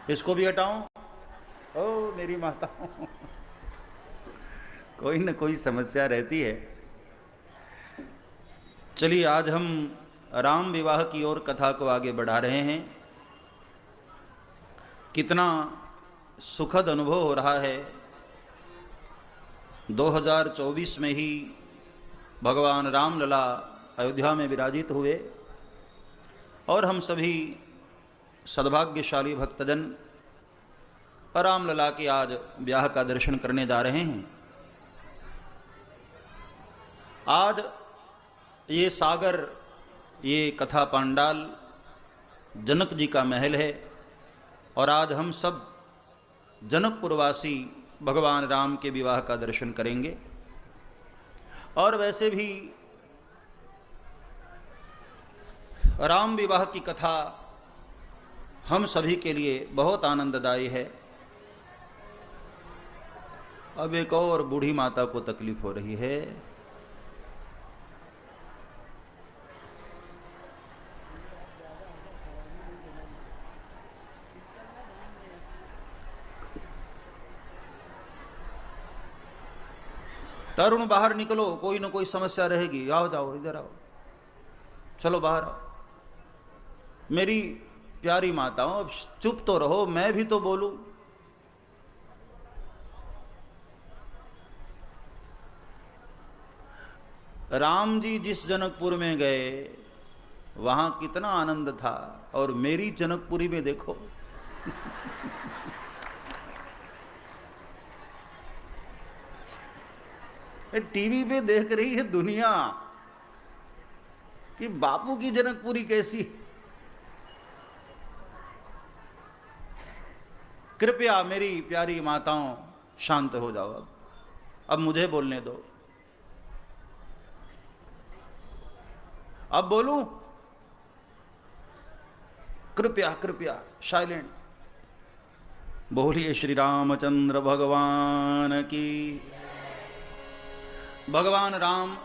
इसको भी हटाऊं? ओ मेरी माता कोई न कोई समस्या रहती है। चलिए, आज हम राम विवाह की ओर कथा को आगे बढ़ा रहे हैं। कितना सुखद अनुभव हो रहा है। 2024 में ही भगवान रामलला अयोध्या में विराजित हुए और हम सभी सद्भाग्यशाली भक्तजन रामलला के आज ब्याह का दर्शन करने जा रहे हैं। आज ये सागर, ये कथा पांडाल जनक जी का महल है और आज हम सब जनकपुरवासी भगवान राम के विवाह का दर्शन करेंगे। और वैसे भी राम विवाह की कथा हम सभी के लिए बहुत आनंददायी है। अब एक और बूढ़ी माता को तकलीफ हो रही है। तरुण बाहर निकलो, कोई ना कोई समस्या रहेगी। आओ, जाओ, इधर आओ, चलो बाहर आओ। मेरी प्यारी माताओं, अब चुप तो रहो, मैं भी तो बोलूं। राम जी जिस जनकपुर में गए वहां कितना आनंद था, और मेरी जनकपुरी में देखो टीवी पे देख रही है दुनिया कि बापू की जनकपुरी कैसी। कृपया मेरी प्यारी माताओं शांत हो जाओ। अब मुझे बोलने दो। अब बोलूं? कृपया कृपया साइलेंट। बोलिए श्री रामचंद्र भगवान की। भगवान राम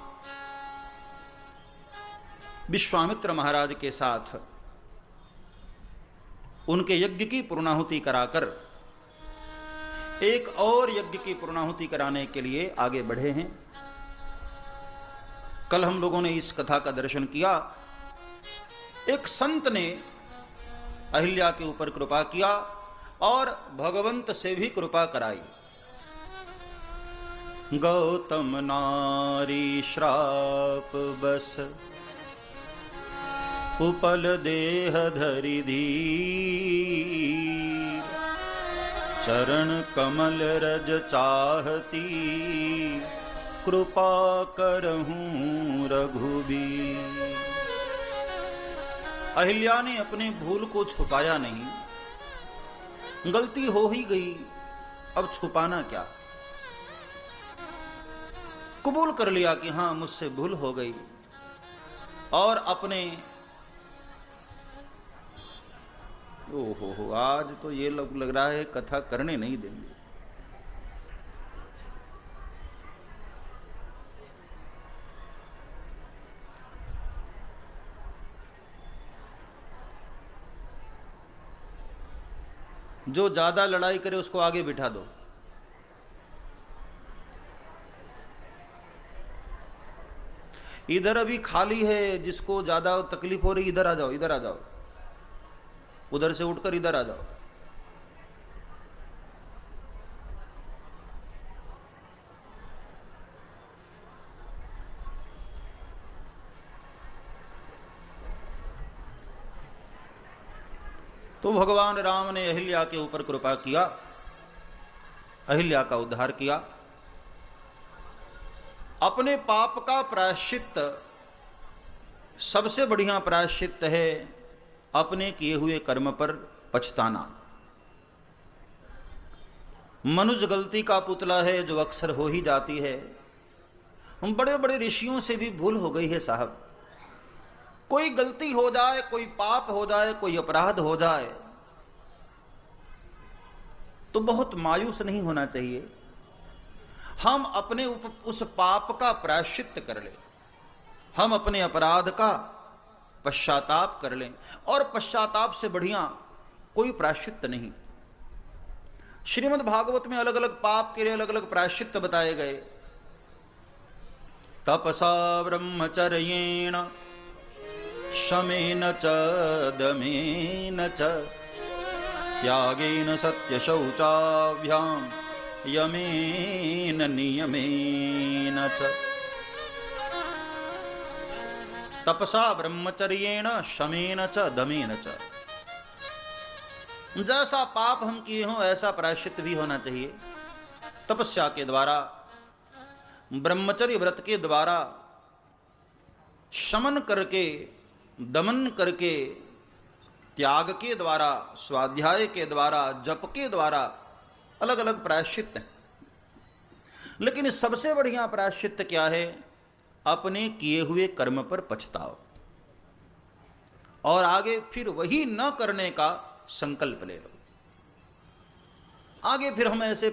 विश्वामित्र महाराज के साथ उनके यज्ञ की पूर्णाहुति कराकर एक और यज्ञ की पूर्णाहुति कराने के लिए आगे बढ़े हैं। कल हम लोगों ने इस कथा का दर्शन किया। एक संत ने अहिल्या के ऊपर कृपा किया और भगवंत से भी कृपा कराई। गौतम नारी श्राप बस उपल देह धरि धीर, चरण कमल रज चाहती, कृपा करहूं रघुबीर। अहिल्या ने अपने भूल को छुपाया नहीं। गलती हो ही गई, अब छुपाना क्या। कबूल कर लिया कि हां मुझसे भूल हो गई, और अपने ओहो, आज तो ये लग रहा है कथा करने नहीं देंगे। जो ज्यादा लड़ाई करे उसको आगे बिठा दो। इधर अभी खाली है, जिसको ज्यादा तकलीफ हो रही इधर आ जाओ, इधर आ जाओ। उधर से उठकर इधर आ जाओ। तो भगवान राम ने अहिल्या के ऊपर कृपा किया, अहिल्या का उद्धार किया। अपने पाप का प्रायश्चित, सबसे बढ़िया प्रायश्चित है अपने किए हुए कर्म पर पछताना। मनुष्य गलती का पुतला है जो अक्सर हो ही जाती है। हम बड़े बड़े ऋषियों से भी भूल हो गई है साहब। कोई गलती हो जाए, कोई पाप हो जाए, कोई अपराध हो जाए तो बहुत मायूस नहीं होना चाहिए। हम अपने उस पाप का प्रायश्चित कर लें, हम अपने अपराध का पश्चाताप कर लें, और पश्चाताप से बढ़िया कोई प्रायश्चित नहीं। श्रीमद् भागवत में अलग अलग पाप के लिए अलग अलग प्रायश्चित्त बताए गए। तपसा ब्रह्मचर्येण शमेन च दमेन च त्यागेन सत्यशौचाभ्याम यमेन नियमेन च। तपसा ब्रह्मचर्येण शमेन च दमेन च। जैसा पाप हम किए हों ऐसा प्रायश्चित भी होना चाहिए। तपस्या के द्वारा, ब्रह्मचर्य व्रत के द्वारा, शमन करके, दमन करके, त्याग के द्वारा, स्वाध्याय के द्वारा, जप के द्वारा अलग अलग प्रायश्चित हैं। लेकिन सबसे बढ़िया प्रायश्चित क्या है? अपने किए हुए कर्म पर पछताओ और आगे फिर वही न करने का संकल्प ले लो। आगे फिर हम ऐसे